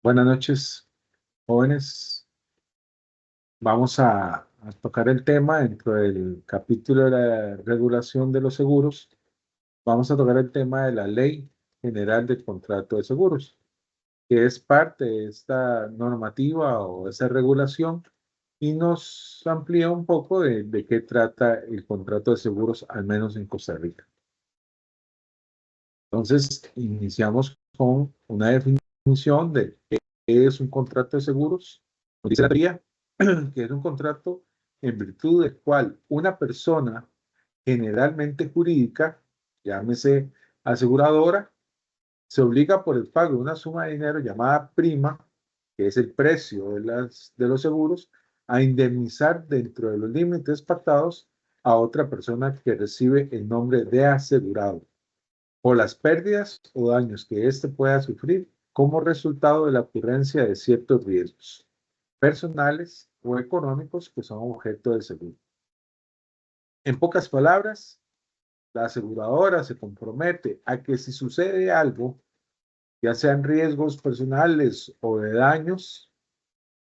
Buenas noches, jóvenes. Vamos a tocar el tema dentro del capítulo de la regulación de los seguros. Vamos a tocar el tema de la Ley General del Contrato de Seguros, que es parte de esta normativa o esa regulación y nos amplía un poco de qué trata el contrato de seguros, al menos en Costa Rica. Entonces, iniciamos con una definición de qué es un contrato de seguros. Nos dice la teoría que es un contrato en virtud del cual una persona generalmente jurídica, llámese aseguradora, se obliga por el pago de una suma de dinero llamada prima, que es el precio de los seguros, a indemnizar dentro de los límites pactados a otra persona que recibe el nombre de asegurado por las pérdidas o daños que éste pueda sufrir como resultado de la ocurrencia de ciertos riesgos personales o económicos que son objeto del seguro. En pocas palabras, la aseguradora se compromete a que si sucede algo, ya sean riesgos personales o de daños,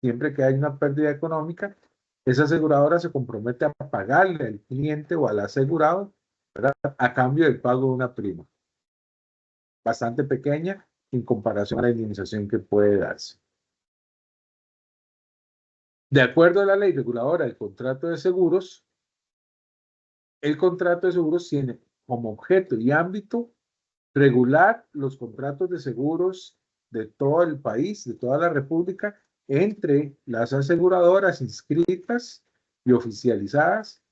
siempre que haya una pérdida económica, esa aseguradora se compromete a pagarle al cliente o al asegurado, ¿verdad?, a cambio del pago de una prima, bastante pequeña en comparación a la indemnización que puede darse. De acuerdo a la ley reguladora del contrato de seguros, el contrato de seguros tiene como objeto y ámbito regular los contratos de seguros de todo el país, de toda la República, entre las aseguradoras inscritas y oficializadas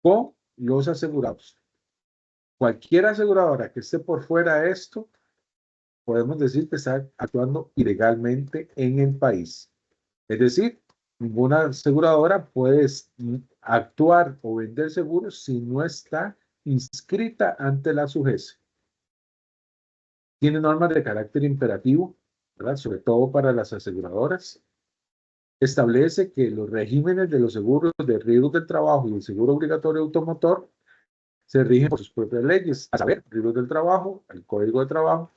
con los asegurados. Cualquier aseguradora que esté por fuera de esto, podemos decir que está actuando ilegalmente en el país. Es decir, ninguna aseguradora puede actuar o vender seguros si no está inscrita ante la SUGESE. Tiene normas de carácter imperativo, ¿verdad?, sobre todo para las aseguradoras. Establece que los regímenes de los seguros de riesgos del trabajo y el seguro obligatorio automotor se rigen por sus propias leyes, a saber, riesgos del trabajo, el Código de Trabajo,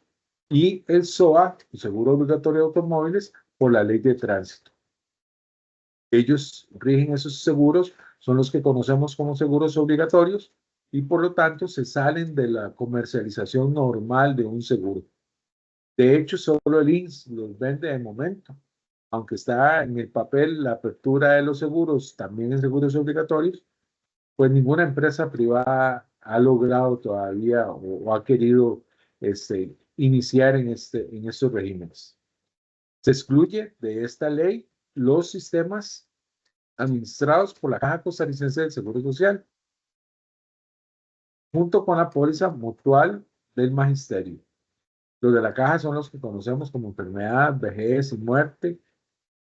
y el SOA, el seguro obligatorio de automóviles, por la ley de tránsito. Ellos rigen esos seguros, son los que conocemos como seguros obligatorios, y por lo tanto se salen de la comercialización normal de un seguro. De hecho, solo el INSS los vende de momento, aunque está en el papel la apertura de los seguros, también en seguros obligatorios, pues ninguna empresa privada ha logrado todavía o ha querido iniciar en estos regímenes. Se excluye de esta ley los sistemas administrados por la Caja Costarricense del Seguro Social, junto con la póliza mutual del magisterio. Los de la Caja son los que conocemos como enfermedad, vejez y muerte,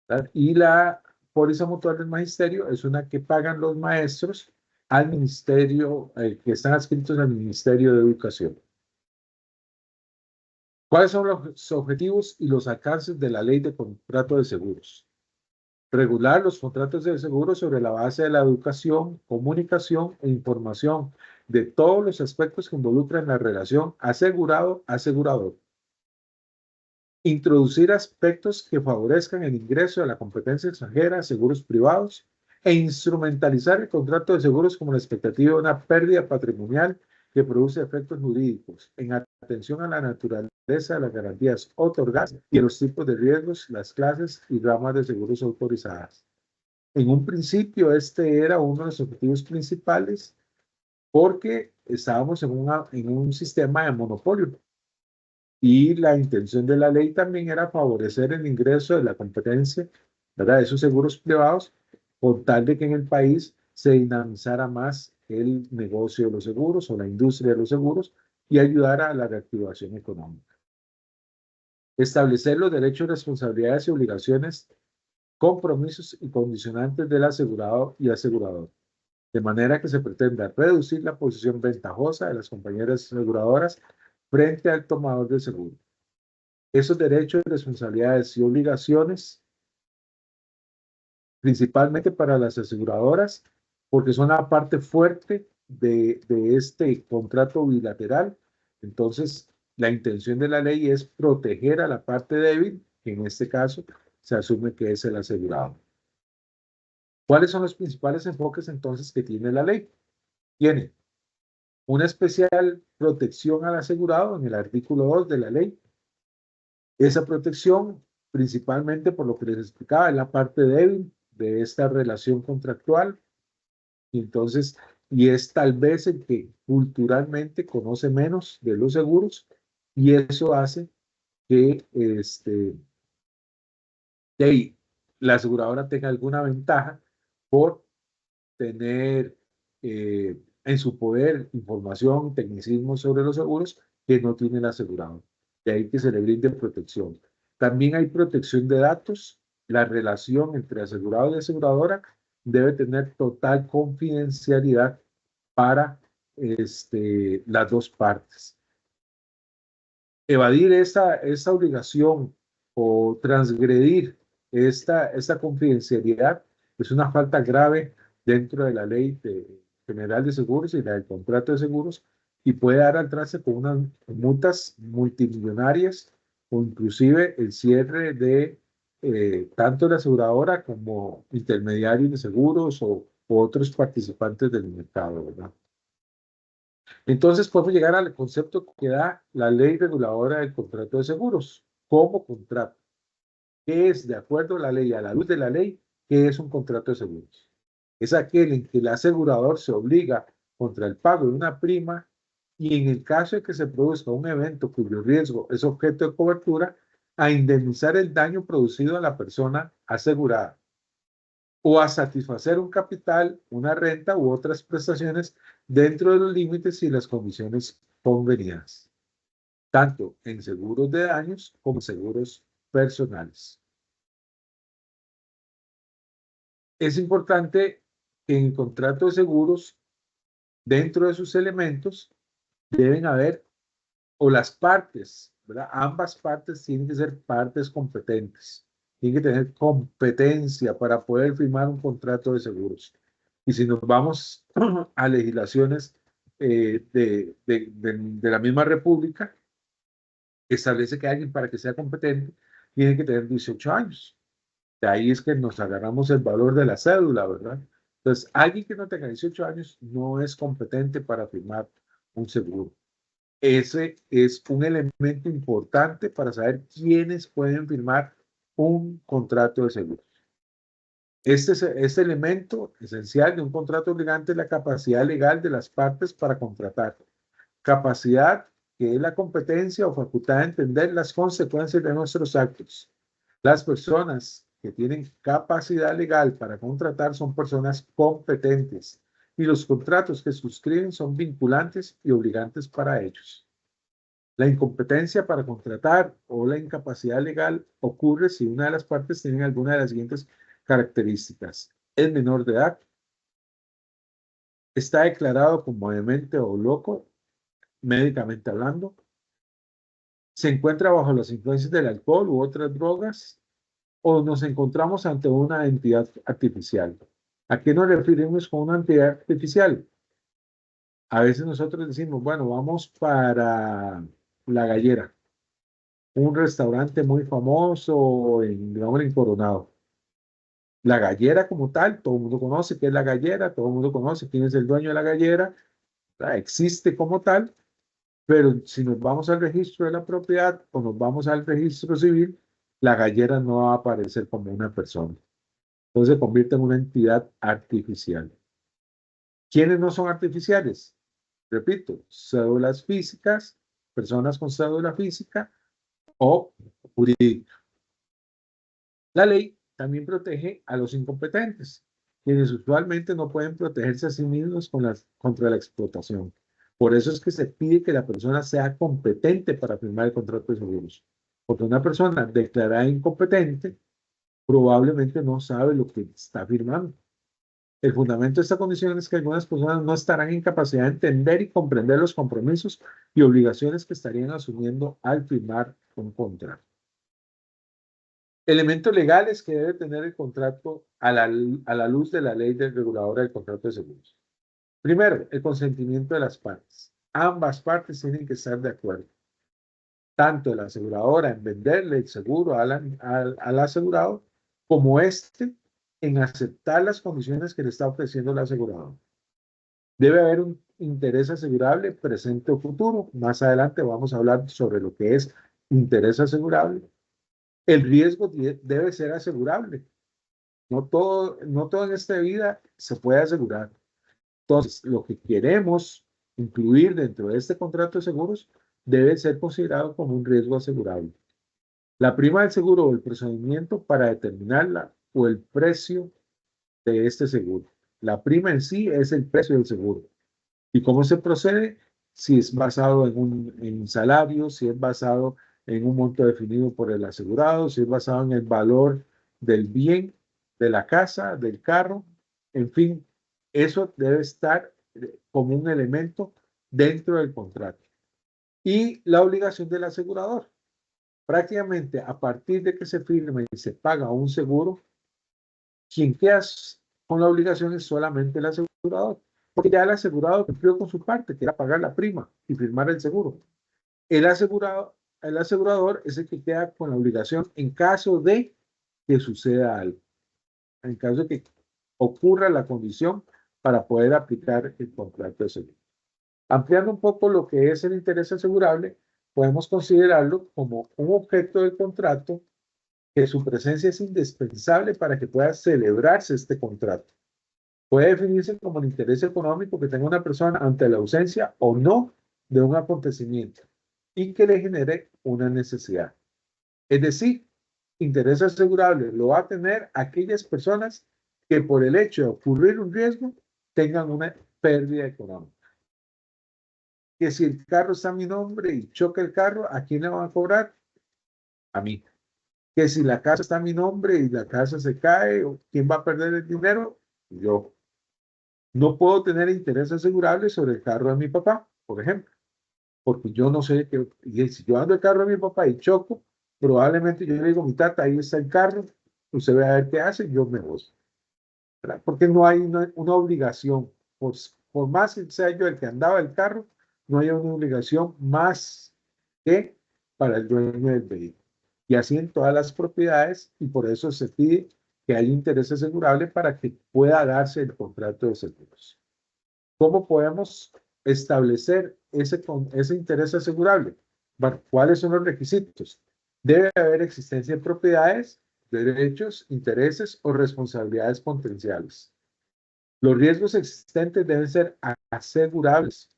¿verdad? Y la póliza mutual del magisterio es una que pagan los maestros al ministerio, que están adscritos al Ministerio de Educación. ¿Cuáles son los objetivos y los alcances de la ley de contrato de seguros? Regular los contratos de seguro sobre la base de la educación, comunicación e información de todos los aspectos que involucran la relación asegurado-asegurador. Introducir aspectos que favorezcan el ingreso de la competencia extranjera a seguros privados e instrumentalizar el contrato de seguros como la expectativa de una pérdida patrimonial que produce efectos jurídicos en atención a la naturaleza de las garantías otorgadas y a los tipos de riesgos, las clases y ramas de seguros autorizadas. En un principio, este era uno de los objetivos principales porque estábamos en un sistema de monopolio. Y la intención de la ley también era favorecer el ingreso de la competencia, ¿verdad?, de esos seguros privados, por tal de que en el país se dinamizara más el negocio de los seguros o la industria de los seguros y ayudara a la reactivación económica. Establecer los derechos, responsabilidades y obligaciones, compromisos y condicionantes del asegurado y asegurador, de manera que se pretenda reducir la posición ventajosa de las compañías aseguradoras frente al tomador de seguro. Esos derechos, responsabilidades y obligaciones, principalmente para las aseguradoras, porque son la parte fuerte de este contrato bilateral. Entonces, la intención de la ley es proteger a la parte débil que en este caso se asume que es el asegurado. ¿Cuáles son los principales enfoques entonces que tiene la ley? Tiene una especial protección al asegurado en el artículo 2 de la ley. Esa protección, principalmente por lo que les explicaba, es la parte débil de esta relación contractual. Y entonces, y es tal vez el que culturalmente conoce menos de los seguros, y eso hace que de ahí, la aseguradora tenga alguna ventaja por tener en su poder información, tecnicismo sobre los seguros que no tiene el asegurado. De ahí que se le brinde protección. También hay protección de datos. La relación entre asegurado y aseguradora debe tener total confidencialidad para las dos partes. Evadir esa obligación o transgredir esta confidencialidad es una falta grave dentro de la ley general de seguros y la del contrato de seguros y puede dar al traste con unas multas multimillonarias o inclusive el cierre de tanto la aseguradora como intermediarios de seguros o otros participantes del mercado, ¿verdad? Entonces podemos llegar al concepto que da la ley reguladora del contrato de seguros como contrato. ¿Qué es, de acuerdo a la ley, a la luz de la ley, qué es un contrato de seguros? Es aquel en que el asegurador se obliga contra el pago de una prima y en el caso de que se produzca un evento cuyo riesgo es objeto de cobertura, a indemnizar el daño producido a la persona asegurada o a satisfacer un capital, una renta u otras prestaciones dentro de los límites y las condiciones convenidas, tanto en seguros de daños como seguros personales. Es importante que en el contrato de seguros, dentro de sus elementos, deben haber, o las partes, ¿verdad? Ambas partes tienen que ser partes competentes. Tienen que tener competencia para poder firmar un contrato de seguros. Y si nos vamos a legislaciones de la misma república, establece que alguien para que sea competente tiene que tener 18 años. De ahí es que nos agarramos el valor de la cédula, ¿verdad? Entonces, alguien que no tenga 18 años no es competente para firmar un seguro. Ese es un elemento importante para saber quiénes pueden firmar un contrato de seguro. Este elemento esencial de un contrato obligante es la capacidad legal de las partes para contratar. Capacidad que es la competencia o facultad de entender las consecuencias de nuestros actos. Las personas que tienen capacidad legal para contratar son personas competentes y los contratos que suscriben son vinculantes y obligantes para ellos. La incompetencia para contratar o la incapacidad legal ocurre si una de las partes tiene alguna de las siguientes características. Es menor de edad, está declarado como demente o loco, médicamente hablando, se encuentra bajo las influencias del alcohol u otras drogas, o nos encontramos ante una entidad artificial. ¿A qué nos referimos con una entidad artificial? A veces nosotros decimos, bueno, vamos para La Gallera, un restaurante muy famoso digamos, en Coronado. La Gallera como tal, todo el mundo conoce qué es la Gallera, todo el mundo conoce quién es el dueño de la Gallera, existe como tal, pero si nos vamos al registro de la propiedad o nos vamos al registro civil, la Gallera no va a aparecer como una persona. Entonces se convierte en una entidad artificial. ¿Quiénes no son artificiales? Repito, cédulas físicas, personas con cédula física o jurídica. La ley también protege a los incompetentes, quienes usualmente no pueden protegerse a sí mismos contra la explotación. Por eso es que se pide que la persona sea competente para firmar el contrato de seguros. Porque una persona declarada incompetente probablemente no sabe lo que está firmando. El fundamento de esta condición es que algunas personas no estarán en capacidad de entender y comprender los compromisos y obligaciones que estarían asumiendo al firmar un contrato. Elementos legales que debe tener el contrato a la luz de la ley reguladora del contrato de seguros. Primero, el consentimiento de las partes. Ambas partes tienen que estar de acuerdo. tanto la aseguradora en venderle el seguro al asegurado, como este en aceptar las condiciones que le está ofreciendo el asegurador. Debe haber un interés asegurable presente o futuro. Más adelante vamos a hablar sobre lo que es interés asegurable. El riesgo debe ser asegurable. No todo en esta vida se puede asegurar. Entonces, lo que queremos incluir dentro de este contrato de seguros debe ser considerado como un riesgo asegurable. La prima del seguro o el procedimiento para determinarla o el precio de este seguro. La prima en sí es el precio del seguro. ¿Y cómo se procede? Si es basado en salario, si es basado en un monto definido por el asegurado, si es basado en el valor del bien, de la casa, del carro, en fin, eso debe estar como un elemento dentro del contrato. Y la obligación del asegurador. Prácticamente a partir de que se firme y se paga un seguro, quien queda con la obligación es solamente el asegurador, porque ya el asegurado cumplió con su parte, que era pagar la prima y firmar el seguro. El asegurador es el que queda con la obligación en caso de que suceda algo, en caso de que ocurra la condición para poder aplicar el contrato de seguro. Ampliando un poco lo que es el interés asegurable, podemos considerarlo como un objeto del contrato que su presencia es indispensable para que pueda celebrarse este contrato. Puede definirse como el interés económico que tenga una persona ante la ausencia o no de un acontecimiento y que le genere una necesidad. Es decir, interés asegurable lo va a tener aquellas personas que por el hecho de ocurrir un riesgo tengan una pérdida económica. Que si el carro está a mi nombre y choca el carro, ¿a quién le van a cobrar? A mí. Que si la casa está a mi nombre y la casa se cae, ¿quién va a perder el dinero? Yo. No puedo tener interés asegurable sobre el carro de mi papá, por ejemplo, porque yo no sé que, y si yo ando el carro de mi papá y choco, probablemente yo le digo, mi tata, ahí está el carro, usted ve a ver qué hace, yo me voy. ¿Verdad? Porque no hay una obligación, por más que sea yo el que andaba el carro, no hay una obligación más que para el dueño del vehículo. Y así en todas las propiedades, y por eso se pide que haya interés asegurable para que pueda darse el contrato de seguros. ¿Cómo podemos establecer ese interés asegurable? Bueno, ¿cuáles son los requisitos? Debe haber existencia de propiedades, derechos, intereses o responsabilidades potenciales. Los riesgos existentes deben ser asegurables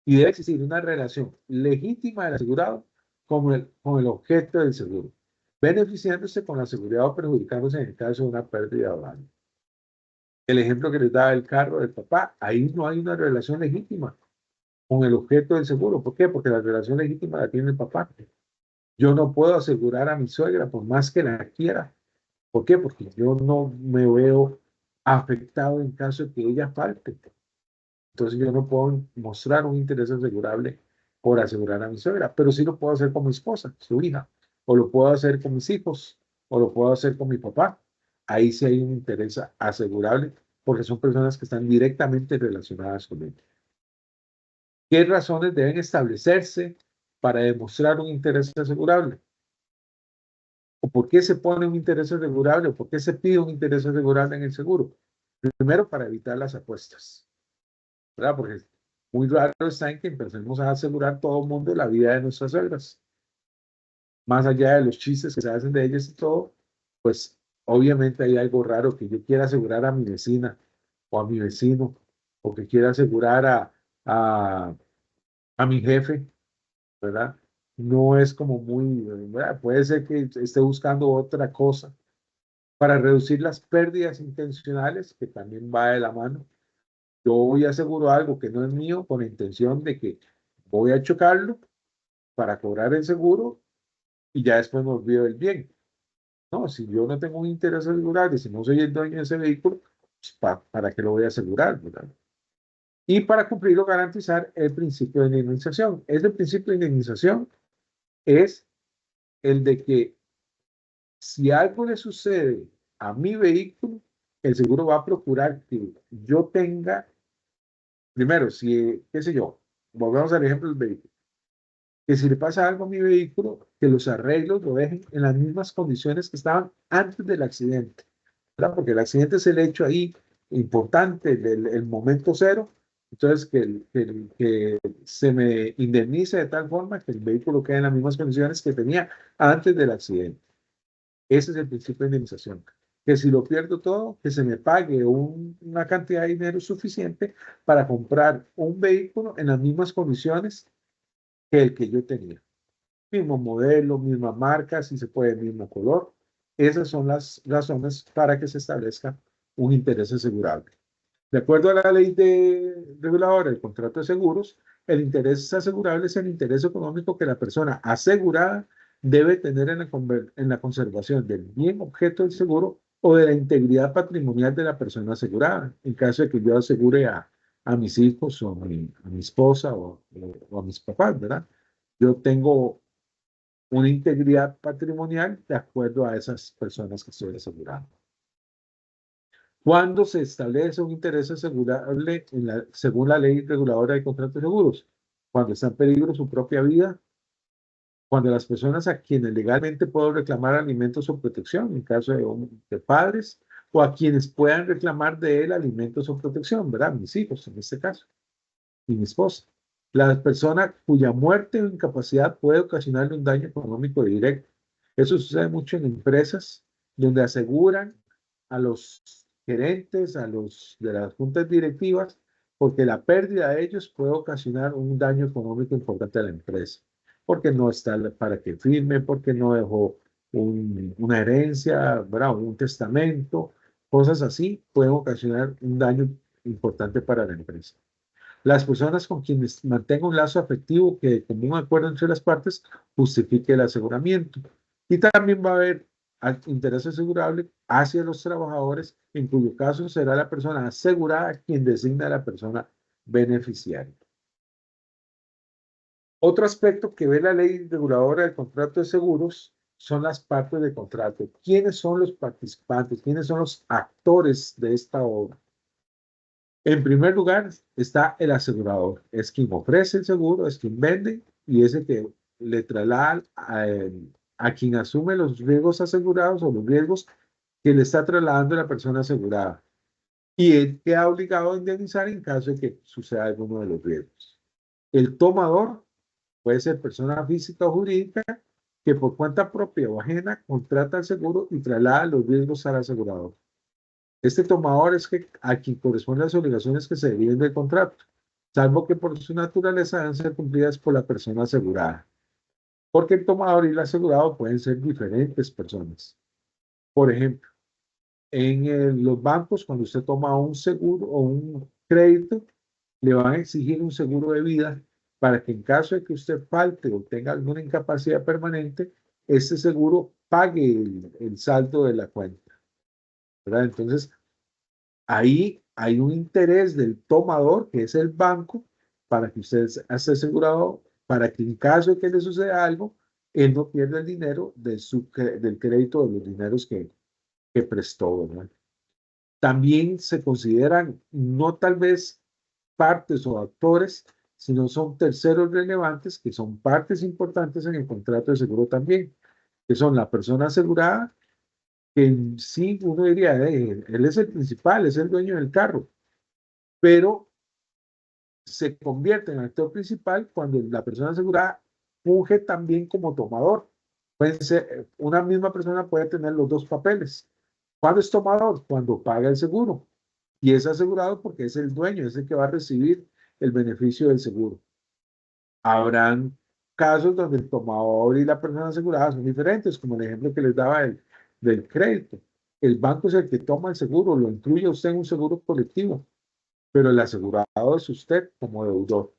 y debe existir una relación legítima del asegurado con el objeto del seguro, beneficiándose con la seguridad o perjudicándose en el caso de una pérdida o daño. El ejemplo que les daba el carro del papá, ahí no hay una relación legítima con el objeto del seguro. ¿Por qué? Porque la relación legítima la tiene el papá. Yo no puedo asegurar a mi suegra por más que la quiera. ¿Por qué? Porque yo no me veo afectado en caso de que ella falte. Entonces yo no puedo mostrar un interés asegurable por asegurar a mi suegra, pero sí lo puedo hacer con mi esposa, su hija, o lo puedo hacer con mis hijos, o lo puedo hacer con mi papá. Ahí sí hay un interés asegurable porque son personas que están directamente relacionadas con él. ¿Qué razones deben establecerse para demostrar un interés asegurable? ¿O por qué se pone un interés asegurable? ¿O por qué se pide un interés asegurable en el seguro? Primero, para evitar las apuestas, ¿verdad? Porque muy raro está en que empecemos a asegurar todo el mundo la vida de nuestras suegras. Más allá de los chistes que se hacen de ellas y todo, pues obviamente hay algo raro que yo quiera asegurar a mi vecina o a mi vecino, o que quiera asegurar a, a mi jefe, ¿verdad? No es como muy, ¿verdad? Puede ser que esté buscando otra cosa para reducir las pérdidas intencionales, que también va de la mano. Yo voy a asegurar algo que no es mío con la intención de que voy a chocarlo para cobrar el seguro y ya después me olvido del bien. No, si yo no tengo un interés asegurable, si no soy el dueño de ese vehículo, pues, ¿para qué lo voy a asegurar, verdad? Y para cumplir o garantizar el principio de indemnización. Ese principio de indemnización es el de que si algo le sucede a mi vehículo, el seguro va a procurar que yo tenga, primero, si, qué sé yo, volvemos al ejemplo del vehículo. que si le pasa algo a mi vehículo, que los arreglos lo dejen en las mismas condiciones que estaban antes del accidente, ¿verdad? Porque el accidente es el hecho ahí importante, el momento cero. Entonces, que se me indemnice de tal forma que el vehículo quede en las mismas condiciones que tenía antes del accidente. Ese es el principio de indemnización. Que si lo pierdo todo, que se me pague una cantidad de dinero suficiente para comprar un vehículo en las mismas condiciones que el que yo tenía. Mismo modelo, misma marca, si se puede, mismo color. Esas son las razones para que se establezca un interés asegurable. De acuerdo a la ley reguladora del contrato de seguros, el interés asegurable es el interés económico que la persona asegurada debe tener en la conservación del bien objeto del seguro o de la integridad patrimonial de la persona asegurada, en caso de que yo asegure a mis hijos o a mi esposa o a mis papás, ¿verdad? Yo tengo una integridad patrimonial de acuerdo a esas personas que estoy asegurando. ¿Cuándo se establece un interés asegurable según la ley reguladora de contratos de seguros? Cuando está en peligro su propia vida, cuando las personas a quienes legalmente puedo reclamar alimentos o protección, en caso de padres, o a quienes puedan reclamar de él alimentos o protección, ¿verdad? Mis hijos, en este caso, y mi esposa. La persona cuya muerte o incapacidad puede ocasionarle un daño económico directo. Eso sucede mucho en empresas donde aseguran a los gerentes, a los de las juntas directivas, porque la pérdida de ellos puede ocasionar un daño económico importante a la empresa, porque no está para que firme, porque no dejó una herencia, ¿verdad? Un testamento, cosas así pueden ocasionar un daño importante para la empresa. Las personas con quienes mantenga un lazo afectivo que, como un acuerdo entre las partes, justifique el aseguramiento. Y también va a haber interés asegurable hacia los trabajadores, en cuyo caso será la persona asegurada quien designa a la persona beneficiaria. Otro aspecto que ve la ley reguladora del contrato de seguros son las partes de contrato. ¿Quiénes son los participantes? ¿Quiénes son los actores de esta obra? En primer lugar está el asegurador. Es quien ofrece el seguro, es quien vende y es el que le traslada a quien asume los riesgos asegurados o los riesgos que le está trasladando la persona asegurada. Y él queda obligado a indemnizar en caso de que suceda alguno de los riesgos. El tomador puede ser persona física o jurídica que por cuenta propia o ajena contrata el seguro y traslada los riesgos al asegurador. Este tomador es a quien corresponden las obligaciones que se deriven del contrato, salvo que por su naturaleza deben ser cumplidas por la persona asegurada. Porque el tomador y el asegurado pueden ser diferentes personas. Por ejemplo, en los bancos, cuando usted toma un seguro o un crédito, le van a exigir un seguro de vida para que en caso de que usted falte o tenga alguna incapacidad permanente, este seguro pague el saldo de la cuenta, ¿verdad? Entonces, ahí hay un interés del tomador, que es el banco, para que usted esté asegurado, para que en caso de que le suceda algo, él no pierda el dinero del crédito, de los dineros que prestó, ¿verdad? También se consideran no tal vez partes o actores, sino son terceros relevantes, que son partes importantes en el contrato de seguro también, que son la persona asegurada, que en sí uno diría, él es el principal, es el dueño del carro, pero se convierte en actor principal cuando la persona asegurada funge también como tomador. Puede ser, una misma persona puede tener los dos papeles. ¿Cuándo es tomador? Cuando paga el seguro. Y es asegurado porque es el dueño, es el que va a recibir el beneficio del seguro. Habrán casos donde el tomador y la persona asegurada son diferentes, como el ejemplo que les daba del crédito. El banco es el que toma el seguro, lo incluye usted en un seguro colectivo, pero el asegurado es usted como deudor.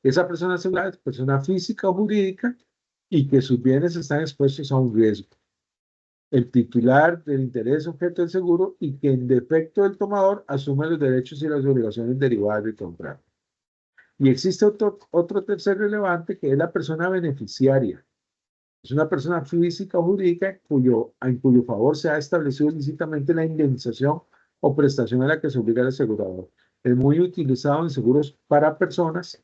Esa persona asegurada es persona física o jurídica y que sus bienes están expuestos a un riesgo. El titular del interés objeto del seguro y que en defecto del tomador asume los derechos y las obligaciones derivadas del contrato. Y existe otro tercer relevante que es la persona beneficiaria. Es una persona física o jurídica en cuyo favor se ha establecido lícitamente la indemnización o prestación a la que se obliga el asegurador. Es muy utilizado en seguros para personas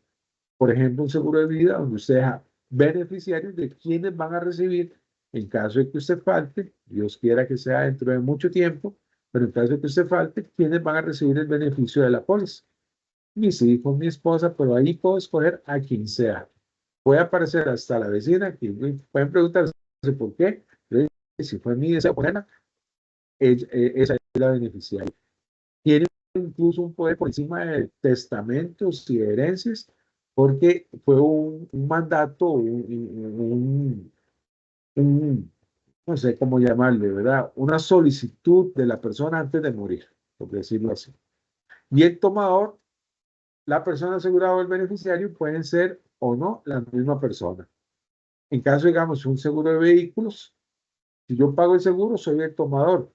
Por ejemplo, un seguro de vida donde usted deja beneficiarios de quienes van a recibir en caso de que usted falte, Dios quiera que sea dentro de mucho tiempo, pero en caso de que usted falte, quienes van a recibir el beneficio de la póliza. Mis hijos, mi esposa, pero ahí puedo escoger a quien sea. Puede aparecer hasta la vecina, que pueden preguntarse por qué. Si fue mi deseo ponerla, esa es la beneficiaria. Tiene incluso un poder por encima de testamentos y herencias, porque fue un mandato, no sé cómo llamarle, ¿verdad? Una solicitud de la persona antes de morir, por decirlo así. Y el tomador, la persona asegurada o el beneficiario pueden ser o no la misma persona. En caso, digamos, un seguro de vehículos, si yo pago el seguro, soy el tomador.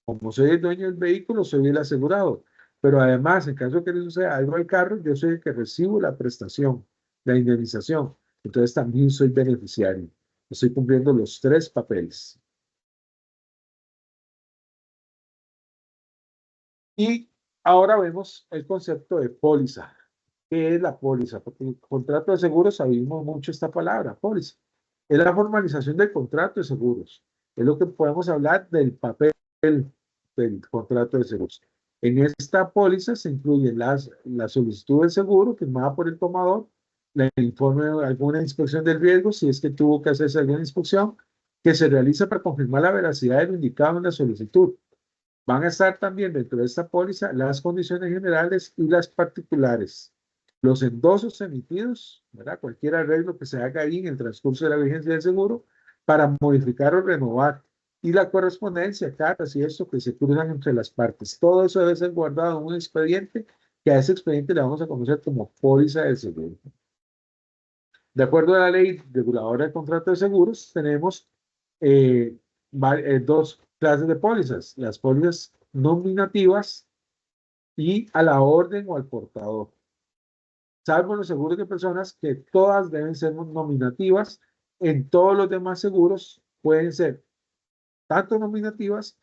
Como soy el dueño del vehículo, soy el asegurado. Pero además, en caso de que le suceda algo al carro, yo soy el que recibo la prestación, la indemnización. Entonces también soy beneficiario. Estoy cumpliendo los tres papeles. Y ahora vemos el concepto de póliza. ¿Qué es la póliza? Porque en el contrato de seguros sabemos mucho esta palabra, póliza. Es la formalización del contrato de seguros. Es lo que podemos hablar del papel del contrato de seguros. En esta póliza se incluyen la solicitud del seguro firmada por el tomador, el informe de alguna inspección del riesgo, si es que tuvo que hacerse alguna inspección, que se realiza para confirmar la veracidad de lo indicado en la solicitud. Van a estar también dentro de esta póliza las condiciones generales y las particulares. Los endosos emitidos, ¿verdad? Cualquier arreglo que se haga ahí en el transcurso de la vigencia del seguro para modificar o renovar. Y la correspondencia, cartas y esto que se cruzan entre las partes. Todo eso debe ser guardado en un expediente, que a ese expediente le vamos a conocer como póliza de seguro. De acuerdo a la ley reguladora de contrato de seguros, tenemos eh, dos clases de pólizas: las pólizas nominativas y a la orden o al portador. Salvo los seguros de personas, que todas deben ser nominativas. En todos los demás seguros pueden ser tanto nominativas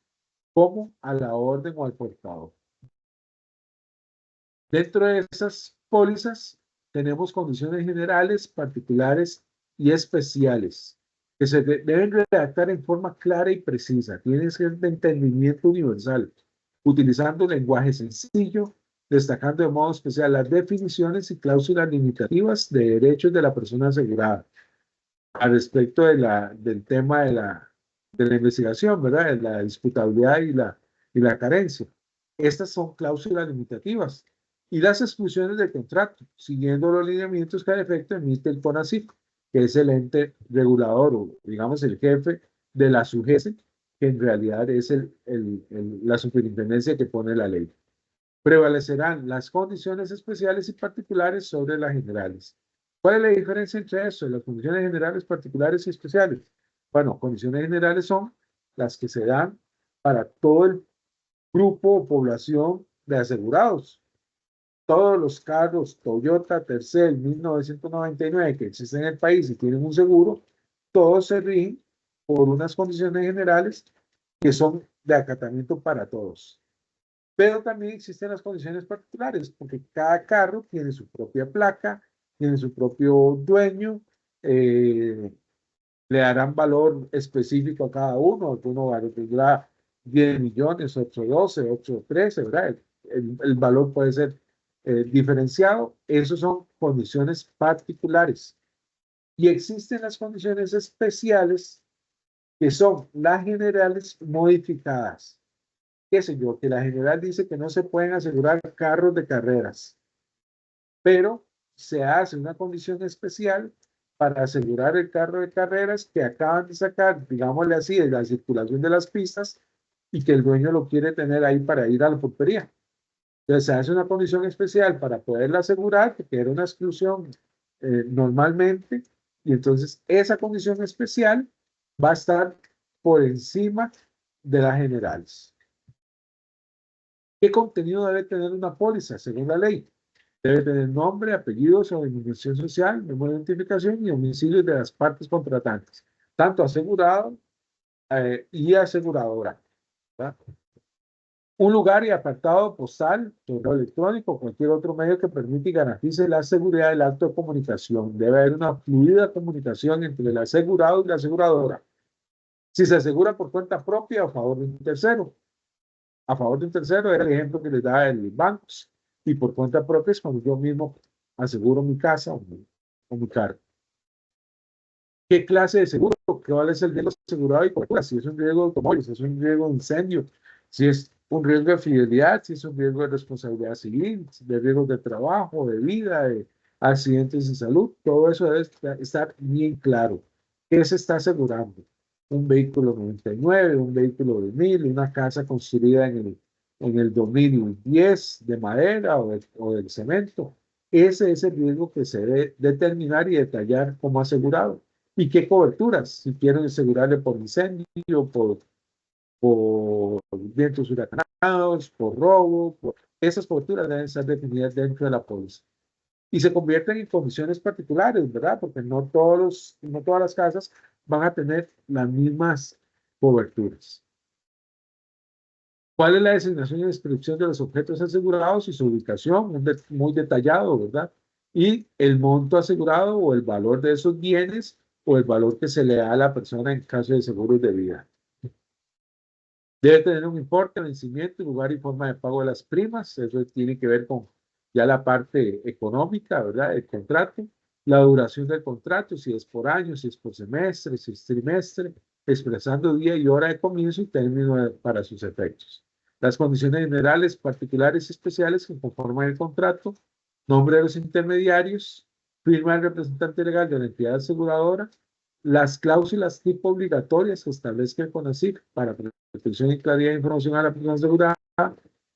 como a la orden o al portador. Dentro de esas pólizas tenemos condiciones generales, particulares y especiales, que se deben redactar en forma clara y precisa. Tienen que ser de entendimiento universal, utilizando un lenguaje sencillo, destacando de modo especial las definiciones y cláusulas limitativas de derechos de la persona asegurada. Al respecto del tema de la investigación, ¿verdad? De la disputabilidad y la carencia. Estas son cláusulas limitativas. Y las exclusiones del contrato, siguiendo los lineamientos que al efecto emite el CONACYT, que es el ente regulador o, digamos, el jefe de la SUGESE, que en realidad es la superintendencia que pone la ley. Prevalecerán las condiciones especiales y particulares sobre las generales. ¿Cuál es la diferencia entre eso, las condiciones generales, particulares y especiales? Bueno, condiciones generales son las que se dan para todo el grupo o población de asegurados. Todos los carros Toyota Tercel 1999 que existen en el país y tienen un seguro, todos se rigen por unas condiciones generales que son de acatamiento para todos. Pero también existen las condiciones particulares, porque cada carro tiene su propia placa, tiene su propio dueño, le darán valor específico a cada uno. Alguno tendrá 10 millones, otro 12, otro 13, ¿verdad? El valor puede ser diferenciado. Esas son condiciones particulares. Y existen las condiciones especiales, que son las generales modificadas. Qué sé yo, que la general dice que no se pueden asegurar carros de carreras, pero se hace una condición especial para asegurar el carro de carreras que acaban de sacar, digámosle así, de la circulación de las pistas, y que el dueño lo quiere tener ahí para ir a la pulpería. Entonces se hace una condición especial para poderla asegurar, que era una exclusión normalmente, y entonces esa condición especial va a estar por encima de las generales. ¿Qué contenido debe tener una póliza según la ley? Debe tener nombre, apellidos o denominación social, número de identificación y domicilios de las partes contratantes, tanto asegurado y aseguradora, ¿verdad? Un lugar y apartado postal, correo electrónico, cualquier otro medio que permite y garantice la seguridad del acto de comunicación. Debe haber una fluida comunicación entre el asegurado y la aseguradora. Si se asegura por cuenta propia o a favor de un tercero. A favor de un tercero era el ejemplo que les da el banco. Y por cuenta propia es cuando yo mismo aseguro mi casa o mi carro. ¿Qué clase de seguro? ¿Cuál es el riesgo asegurado y cobertura? Si es un riesgo de automóvil, si es un riesgo de incendio, si es un riesgo de fidelidad, si es un riesgo de responsabilidad civil, de riesgos de trabajo, de vida, de accidentes de salud, todo eso debe estar bien claro. ¿Qué se está asegurando? Un vehículo 99, un vehículo 2000, una casa construida en el 2010 de madera o del cemento. Ese es el riesgo que se debe determinar y detallar como asegurado. ¿Y qué coberturas? Si quieren asegurarle por incendio, por vientos huracanados, por robo, esas coberturas deben ser definidas dentro de la póliza. Y se convierten en condiciones particulares, ¿verdad? Porque no todas las casas van a tener las mismas coberturas. ¿Cuál es la designación y descripción de los objetos asegurados y su ubicación? Muy detallado, ¿verdad? Y el monto asegurado o el valor de esos bienes o el valor que se le da a la persona en caso de seguros de vida. Debe tener un importe, vencimiento, lugar y forma de pago de las primas. Eso tiene que ver con ya la parte económica, ¿verdad? El contrato. La duración del contrato, si es por año, si es por semestre, si es trimestre, expresando día y hora de comienzo y término para sus efectos. Las condiciones generales, particulares y especiales que conforman el contrato, nombre de los intermediarios, firma del representante legal de la entidad aseguradora, las cláusulas tipo obligatorias que establezca el CONACYT para protección y claridad de información a la persona asegurada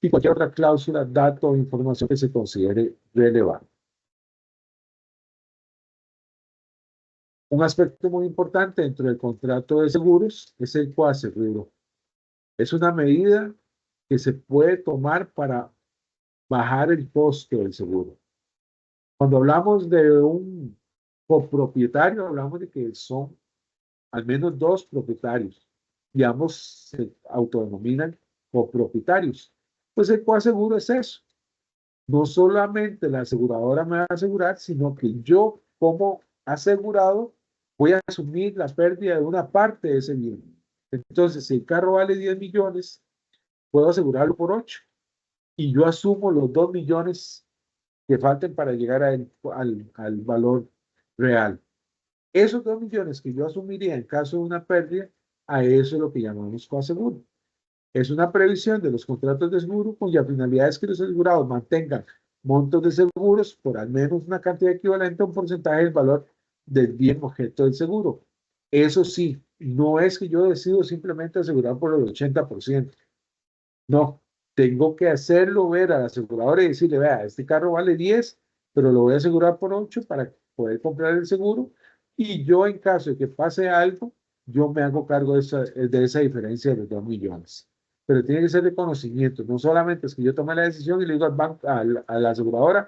y cualquier otra cláusula, dato o información que se considere relevante. Un aspecto muy importante dentro del contrato de seguros es el coaseguro. Es una medida que se puede tomar para bajar el costo del seguro. Cuando hablamos de un copropietario, hablamos de que son al menos dos propietarios y ambos se autodenominan copropietarios. Pues el coaseguro es eso. No solamente la aseguradora me va a asegurar, sino que yo como asegurado voy a asumir la pérdida de una parte de ese bien. Entonces, si el carro vale 10 millones, puedo asegurarlo por 8 y yo asumo los 2 millones que falten para llegar al valor real. Esos 2 millones que yo asumiría en caso de una pérdida, a eso es lo que llamamos coaseguro. Es una previsión de los contratos de seguro cuya finalidad es que los asegurados mantengan montos de seguros por al menos una cantidad equivalente a un porcentaje del valor del bien objeto del seguro. Eso sí, no es que yo decido simplemente asegurar por el 80%. No, tengo que hacerlo ver al asegurador y decirle, vea, este carro vale 10, pero lo voy a asegurar por 8 para poder comprar el seguro. Y yo, en caso de que pase algo, yo me hago cargo de esa diferencia de los 2 millones. Pero tiene que ser de conocimiento. No solamente es que yo tome la decisión y le digo al banco, a la aseguradora,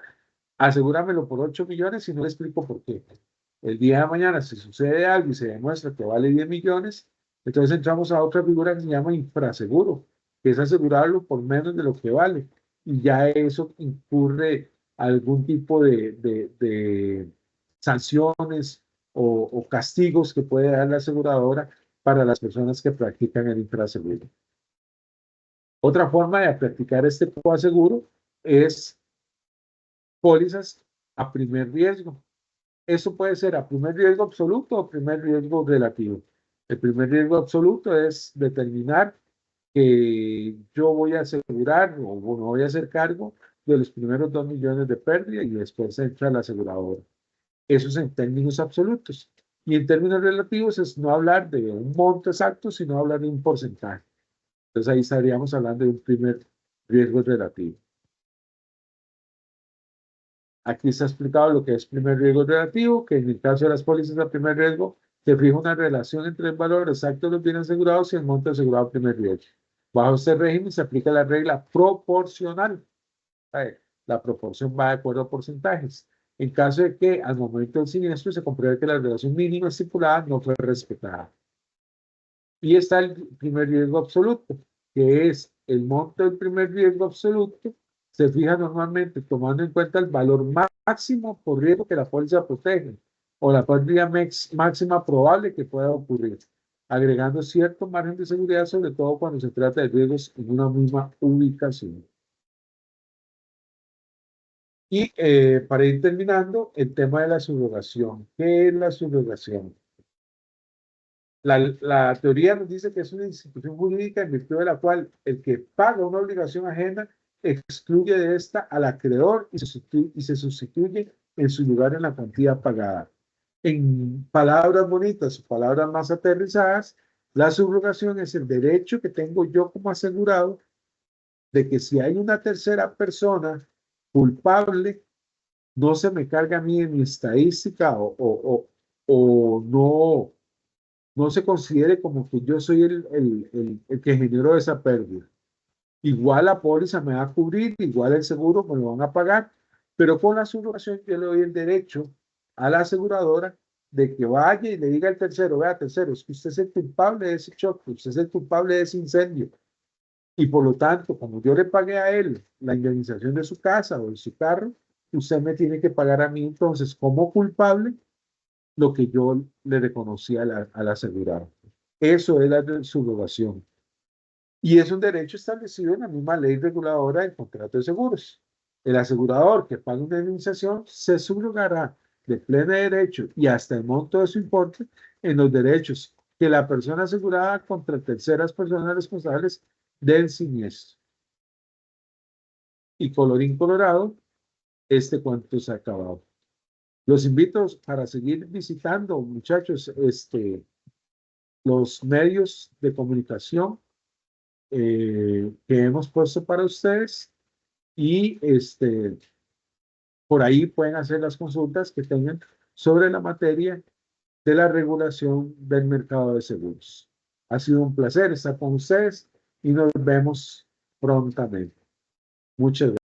asegúramelo por 8 millones y no le explico por qué. El día de mañana, si sucede algo y se demuestra que vale 10 millones, entonces entramos a otra figura que se llama infraseguro, que es asegurarlo por menos de lo que vale. Y ya eso incurre algún tipo de sanciones o castigos que puede dar la aseguradora para las personas que practican el infraseguro. Otra forma de practicar este coaseguro es pólizas a primer riesgo. Eso puede ser a primer riesgo absoluto o primer riesgo relativo. El primer riesgo absoluto es determinar que yo voy a asegurar o me voy a hacer cargo de los primeros 2 millones de pérdida y después entra la aseguradora. Eso es en términos absolutos. Y en términos relativos es no hablar de un monto exacto, sino hablar de un porcentaje. Entonces ahí estaríamos hablando de un primer riesgo relativo. Aquí está explicado lo que es primer riesgo relativo, que en el caso de las pólizas de primer riesgo se fija una relación entre el valor exacto de los bienes asegurados y el monto asegurado primer riesgo. Bajo este régimen se aplica la regla proporcional. La proporción va de acuerdo a porcentajes. En caso de que al momento del siniestro se compruebe que la relación mínima estipulada no fue respetada. Y está el primer riesgo absoluto, que es el monto del primer riesgo absoluto se fija normalmente tomando en cuenta el valor máximo por riesgo que la póliza protege o la pérdida máxima probable que pueda ocurrir, agregando cierto margen de seguridad, sobre todo cuando se trata de riesgos en una misma ubicación. Y para ir terminando, el tema de la subrogación. ¿Qué es la subrogación? La teoría nos dice que es una institución jurídica en virtud de la cual el que paga una obligación ajena excluye de esta al acreedor y se sustituye en su lugar en la cuantía pagada. En palabras bonitas o palabras más aterrizadas, la subrogación es el derecho que tengo yo como asegurado de que si hay una tercera persona culpable, no se me carga a mí en mi estadística o no se considere como que yo soy el que generó esa pérdida. Igual la póliza me va a cubrir, igual el seguro me lo van a pagar, pero con la subrogación yo le doy el derecho a la aseguradora de que vaya y le diga al tercero, vea tercero, es que usted es el culpable de ese choque, usted es el culpable de ese incendio. Y por lo tanto, como yo le pagué a él la indemnización de su casa o de su carro, usted me tiene que pagar a mí entonces como culpable lo que yo le reconocí al asegurado. Eso es la subrogación. Y es un derecho establecido en la misma ley reguladora del contrato de seguros. El asegurador que paga una indemnización se subrogará de pleno derecho y hasta el monto de su importe en los derechos que la persona asegurada contra terceras personas responsables del siniestro. Y colorín colorado, este cuento se ha acabado. Los invito para seguir visitando, muchachos, los medios de comunicación que hemos puesto para ustedes y por ahí pueden hacer las consultas que tengan sobre la materia de la regulación del mercado de seguros. Ha sido un placer estar con ustedes y nos vemos prontamente. Muchas gracias.